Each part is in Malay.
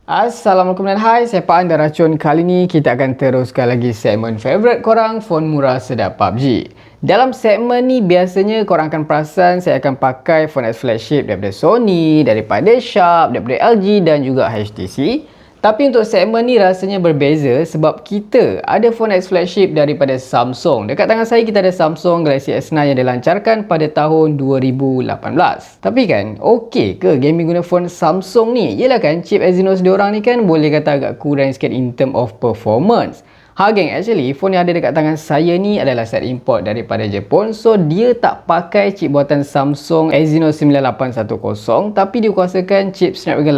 Assalamualaikum dan hai, saya Pak Anda Racun. Kali ni kita akan teruskan lagi segmen favourite korang, phone murah sedap PUBG. Dalam segmen ni biasanya korang akan perasan saya akan pakai phone as flagship daripada Sony, daripada Sharp, daripada LG dan juga HTC. Tapi untuk segmen ni rasanya berbeza sebab kita ada phone as flagship daripada Samsung. Dekat tangan saya kita ada Samsung Galaxy S9 yang dilancarkan pada tahun 2018. Tapi kan, okey ke gaming guna phone Samsung ni? Yelah kan, chip Exynos diorang ni kan boleh kata agak kurang sikit in term of performance. Geng, actually phone yang ada dekat tangan saya ni adalah set import daripada Jepun. So dia tak pakai chip buatan Samsung Exynos 9810 tapi dia kuasakan chip Snapdragon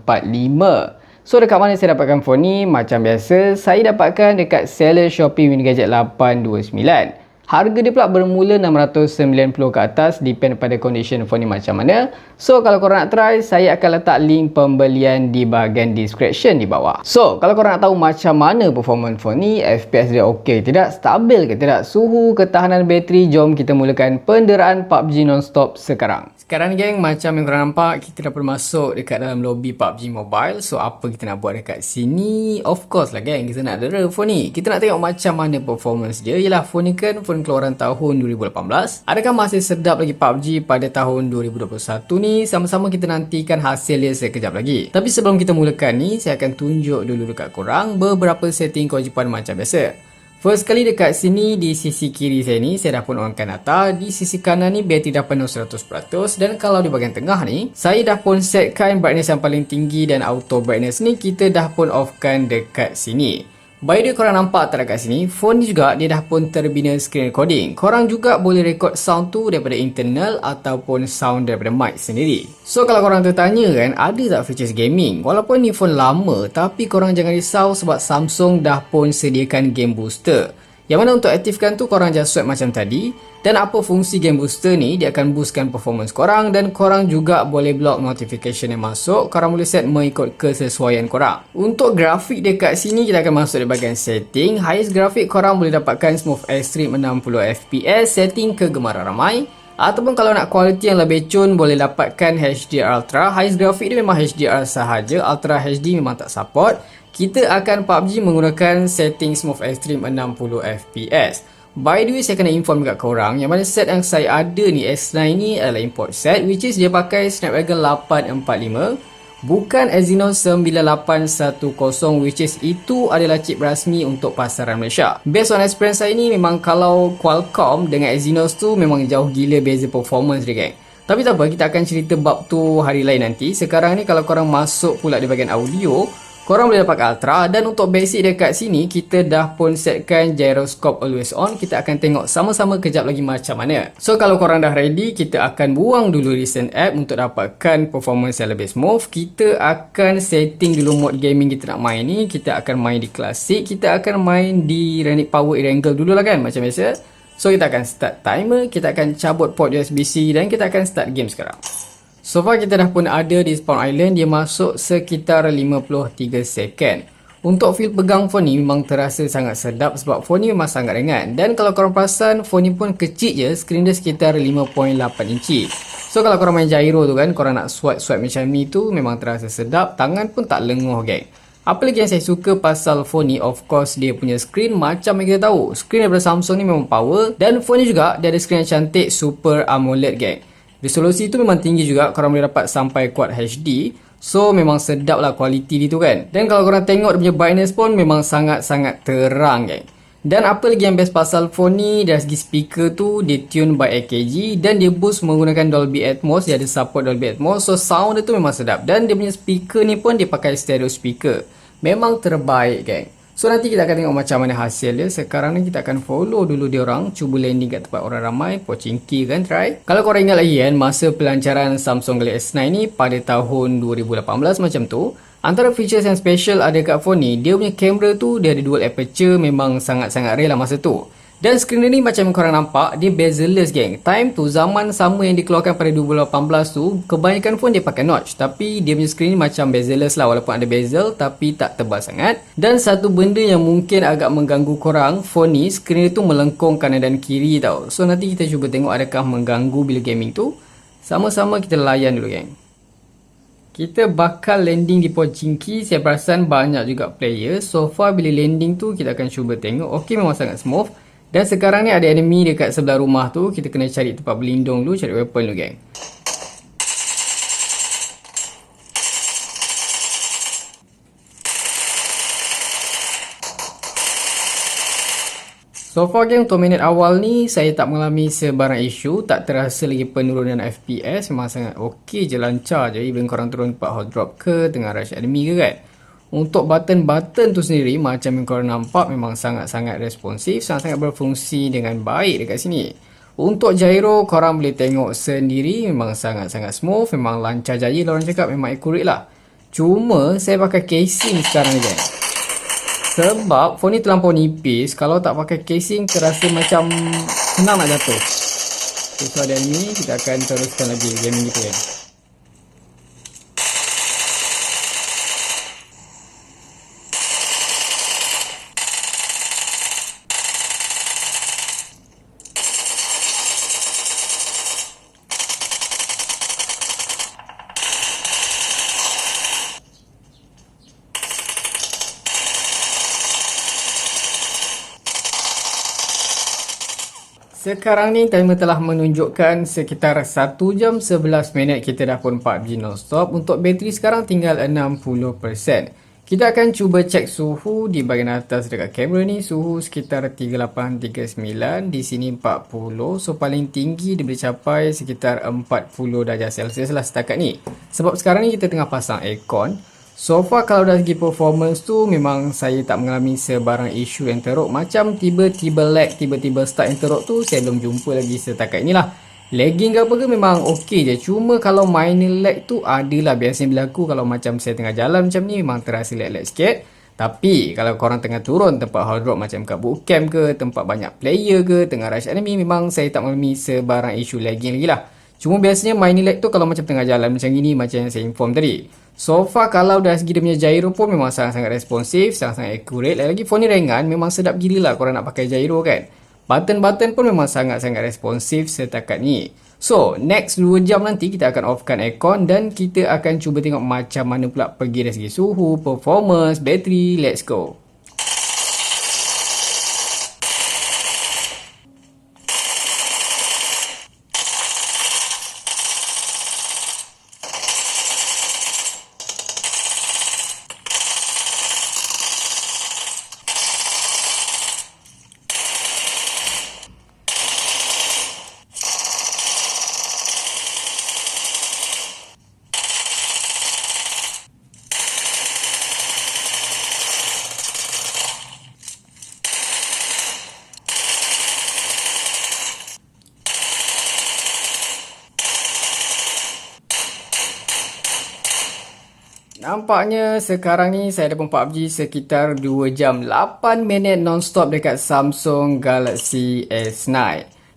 845. So dekat mana saya dapatkan phone ni? Macam biasa, saya dapatkan dekat seller Shopee Minigadget 829. Harga dia pula bermula 690 ke atas, depend pada condition phone ni macam mana. So kalau korang nak try, saya akan letak link pembelian di bahagian description di bawah. So kalau korang nak tahu macam mana performance phone ni, FPS dia okey tidak, stabil ke tidak, suhu, ketahanan bateri, jom kita mulakan penderaan PUBG non-stop sekarang. Sekarang ni geng, macam yang korang nampak, kita dah pun masuk dekat dalam lobby PUBG Mobile. So apa kita nak buat dekat sini? Of course lah geng, kita nak dera phone ni. Kita nak tengok macam mana performance dia. Yelah, phone ni kan phone keluaran tahun 2018. Adakah masih sedap lagi PUBG pada tahun 2021 ni? Sama-sama kita nantikan hasil dia sekejap lagi. Tapi sebelum kita mulakan ni, saya akan tunjuk dulu dekat korang beberapa setting kewajipan macam biasa. First kali dekat sini di sisi kiri saya ni, saya dah pun onkan data. Di sisi kanan ni bateri dah penuh 100%. Dan kalau di bahagian tengah ni, saya dah pun setkan brightness yang paling tinggi dan auto brightness ni kita dah pun offkan dekat sini. By the way, korang nampak tak dekat sini, phone ni juga dia dah pun terbina screen recording. Korang juga boleh record sound tu daripada internal ataupun sound daripada mic sendiri. So kalau korang tertanya kan, ada tak features gaming? Walaupun ni phone lama, tapi korang jangan risau sebab Samsung dah pun sediakan game booster. Yang mana untuk aktifkan tu korang just swipe macam tadi. Dan apa fungsi game booster ni, dia akan boostkan performance korang. Dan korang juga boleh block notification yang masuk. Korang boleh set mengikut kesesuaian korang. Untuk grafik dekat sini, kita akan masuk di bahagian setting. Highest grafik korang boleh dapatkan Smooth Extreme 60fps, setting kegemaran ramai. Ataupun kalau nak kualiti yang lebih cun, boleh dapatkan HDR Ultra. Highest grafik dia memang HDR sahaja, Ultra HD memang tak support. Kita akan PUBG menggunakan setting Smooth Extreme 60fps. By the way, saya kena inform dekat korang yang mana set yang saya ada ni S9 ni adalah import set, which is dia pakai Snapdragon 845, bukan Exynos 9810, which is itu adalah chip rasmi untuk pasaran Malaysia. Based on experience saya ni, memang kalau Qualcomm dengan Exynos tu memang jauh gila beza performance dia geng. Tapi tak apa, kita akan cerita bab tu hari lain nanti. Sekarang ni kalau korang masuk pula di bahagian audio, korang boleh dapat Ultra. Dan untuk basic dekat sini, kita dah pun setkan gyroscope always on. Kita akan tengok sama-sama kejap lagi macam mana. So kalau korang dah ready, kita akan buang dulu recent app untuk dapatkan performance yang lebih smooth. Kita akan setting dulu mode gaming kita nak main ni. Kita akan main di klasik. Kita akan main di Renix Power Erangel dulu lah kan, macam biasa. So kita akan start timer. Kita akan cabut port USB-C dan kita akan start game sekarang. So far kita dah pun ada di Spawn Island. Dia masuk sekitar 53 second. Untuk feel pegang phone ni memang terasa sangat sedap sebab phone ni memang sangat ringan. Dan kalau korang perasan, phone ni pun kecil je. Skrin dia sekitar 5.8 inci. So kalau korang main gyro tu kan, korang nak swipe-swipe macam ni tu memang terasa sedap. Tangan pun tak lenguh geng. Apa lagi yang saya suka pasal phone ni, of course dia punya screen macam yang kita tahu. Screen daripada Samsung ni memang power. Dan phone ni juga dia ada screen yang cantik Super AMOLED geng. Resolusi tu memang tinggi juga, korang boleh dapat sampai Quad HD. So memang sedap lah kualiti dia tu kan. Dan kalau korang tengok dia punya brightness pun memang sangat-sangat terang geng. Dan apa lagi yang best pasal phone ni, dari segi speaker tu dia tune by AKG. Dan dia boost menggunakan Dolby Atmos, dia ada support Dolby Atmos. So sound dia tu memang sedap. Dan dia punya speaker ni pun dia pakai stereo speaker. Memang terbaik geng. So nanti kita akan tengok macam mana hasil dia. Sekarang ni kita akan follow dulu dia orang, cuba landing kat tempat orang ramai, pochinki kan, try. Kalau korang ingat lagi kan, masa pelancaran Samsung Galaxy S9 ni pada tahun 2018 macam tu, antara features yang special ada kat phone ni, dia punya kamera tu dia ada dual aperture, memang sangat-sangat rare lah masa tu. Dan skrin ni macam korang nampak, dia bezel-less geng. Time tu zaman sama yang dikeluarkan pada 2018 tu, kebanyakan phone dia pakai notch. Tapi dia punya skrin ni macam bezel-less lah, walaupun ada bezel tapi tak tebal sangat. Dan satu benda yang mungkin agak mengganggu korang, phone ni skrin dia tu melengkung kanan dan kiri tau. So nanti kita cuba tengok adakah mengganggu bila gaming tu. Sama-sama kita layan dulu geng. Kita bakal landing di Pochinki. Saya perasan banyak juga player. So far bila landing tu kita akan cuba tengok. Okey, memang sangat smooth. Dan sekarang ni ada enemy dekat sebelah rumah tu. Kita kena cari tempat berlindung dulu, cari weapon dulu geng. So far game untuk minit awal ni saya tak mengalami sebarang isu, tak terasa lagi penurunan FPS, memang sangat okey je, lancar je. Even korang turun tempat hot drop ke, tengah rush enemy ke kan. Untuk button-button tu sendiri macam yang korang nampak memang sangat-sangat responsif, sangat-sangat berfungsi dengan baik dekat sini. Untuk gyro korang boleh tengok sendiri, memang sangat-sangat smooth, memang lancar jaya lah orang cakap, memang accurate lah. Cuma saya pakai casing sekarang ni kan. Sebab phone ni terlampau nipis, kalau tak pakai casing terasa macam senang nak jatuh. Okay, so ada ni, kita akan teruskan lagi gaming kita kan. Sekarang ni timer telah menunjukkan sekitar 1 jam 11 minit kita dah pun PUBG non-stop. Untuk bateri sekarang tinggal 60%. Kita akan cuba cek suhu di bahagian atas dekat kamera ni. Suhu sekitar 3839, di sini 40. So paling tinggi dia boleh capai sekitar 40 darjah Celsius lah setakat ni. Sebab sekarang ni kita tengah pasang aircon. So far kalau dari segi performance tu memang saya tak mengalami sebarang isu yang teruk. Macam tiba-tiba lag, tiba-tiba start yang teruk tu saya belum jumpa lagi setakat ni lah. Lagging ke apa ke memang okey je. Cuma kalau minor lag tu adalah biasanya berlaku kalau macam saya tengah jalan macam ni, memang terasa lag-lag sikit. Tapi kalau korang tengah turun tempat hot drop macam kat bootcamp ke, tempat banyak player ke, tengah rush enemy, memang saya tak mengalami sebarang isu lagging lagi lah. Cuma biasanya minor lag tu kalau macam tengah jalan macam gini, macam yang saya inform tadi. So far kalau dari segi dia punya gyro pun memang sangat-sangat responsif, sangat-sangat accurate. Lagi phone ni ringan, memang sedap gila lah korang nak pakai gyro kan. Button-button pun memang sangat-sangat responsif setakat ni. So next 2 jam nanti kita akan offkan aircon dan kita akan cuba tengok macam mana pula pergi dari segi suhu, performance, bateri. Let's go. Nampaknya sekarang ni saya ada pun PUBG sekitar 2 jam 8 minit non-stop dekat Samsung Galaxy S9.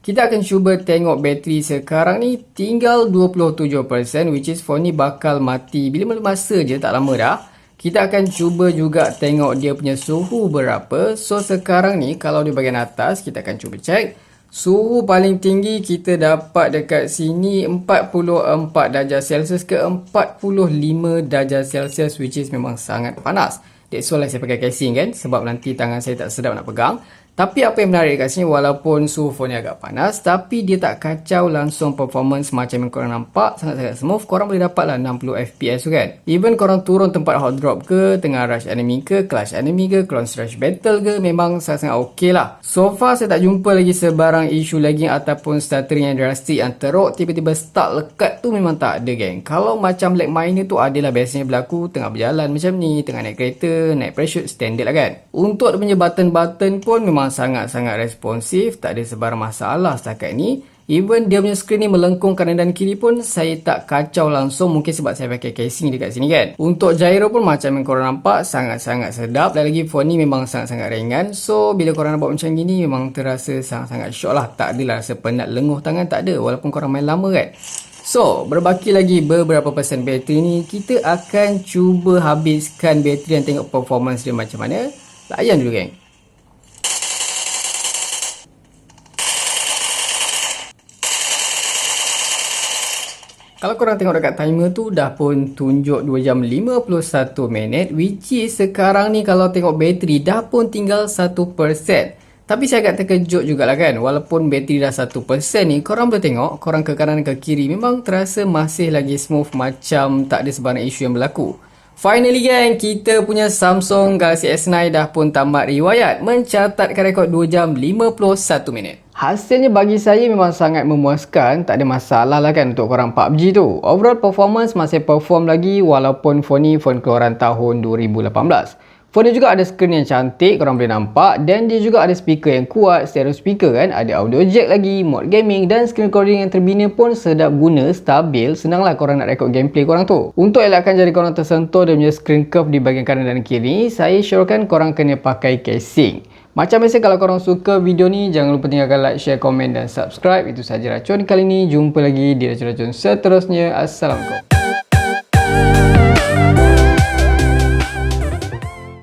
Kita akan cuba tengok bateri sekarang ni tinggal 27%, which is phone ni bakal mati bila masa je, tak lama dah. Kita akan cuba juga tengok dia punya suhu berapa. So sekarang ni kalau di bahagian atas kita akan cuba cek. Suhu paling tinggi kita dapat dekat sini 44 darjah Celsius ke 45 darjah Celsius, which is memang sangat panas. That's why saya pakai casing kan, sebab nanti tangan saya tak sedap nak pegang. Tapi apa yang menarik kat sini, walaupun suhu phone ni agak panas, tapi dia tak kacau langsung performance macam yang korang nampak. Sangat-sangat smooth. Korang boleh dapat lah 60 FPS tu kan. Even korang turun tempat hot drop ke, tengah rush enemy ke, clash enemy ke, clone rush battle ke, memang sangat-sangat okey lah. So far saya tak jumpa lagi sebarang isu lagging ataupun stuttering yang drastik yang teruk. Tiba-tiba start lekat tu memang tak ada geng. Kalau macam lag minor tu adalah biasanya berlaku tengah berjalan macam ni, tengah naik kereta, naik parachute, standard lah kan. Untuk dia punya button-button pun memang sangat-sangat responsif, tak ada sebarang masalah setakat ni. Even dia punya screen ni melengkung kanan dan kiri pun saya tak kacau langsung, mungkin sebab saya pakai casing dekat sini kan. Untuk gyro pun macam yang korang nampak sangat-sangat sedap, dan lagi phone ni memang sangat-sangat ringan. So bila korang nak buat macam gini memang terasa sangat-sangat syok lah, tak adalah rasa penat lenguh tangan, tak ada, walaupun korang main lama kan. So berbaki lagi beberapa persen bateri ni, kita akan cuba habiskan bateri dan tengok performance dia macam mana. Layan dulu geng. Kalau korang tengok dekat timer tu dah pun tunjuk 2 jam 51 minit, which is sekarang ni kalau tengok bateri dah pun tinggal 1%. Tapi saya agak terkejut jugalah kan, walaupun bateri dah 1% ni, korang boleh tengok, korang ke kanan ke kiri memang terasa masih lagi smooth macam tak ada sebarang isu yang berlaku. Finally gang, kita punya Samsung Galaxy S9 dah pun tamat riwayat mencatatkan rekod 2 jam 51 minit. Hasilnya bagi saya memang sangat memuaskan, tak ada masalah lah kan untuk korang PUBG tu. Overall performance masih perform lagi walaupun phone ni phone keluaran tahun 2018. Phone ni juga ada skrin yang cantik, korang boleh nampak, dan dia juga ada speaker yang kuat, stereo speaker kan, ada audio jack lagi, mode gaming dan screen recording yang terbina pun sedap guna, stabil, senanglah korang nak rekod gameplay korang tu. Untuk elakkan jari korang tersentuh dia punya screen curve di bahagian kanan dan kiri, saya syorkan korang kena pakai casing. Macam biasa kalau korang suka video ni, jangan lupa tinggalkan like, share, komen dan subscribe. Itu sahaja racun kali ni. Jumpa lagi di racun-racun seterusnya. Assalamualaikum.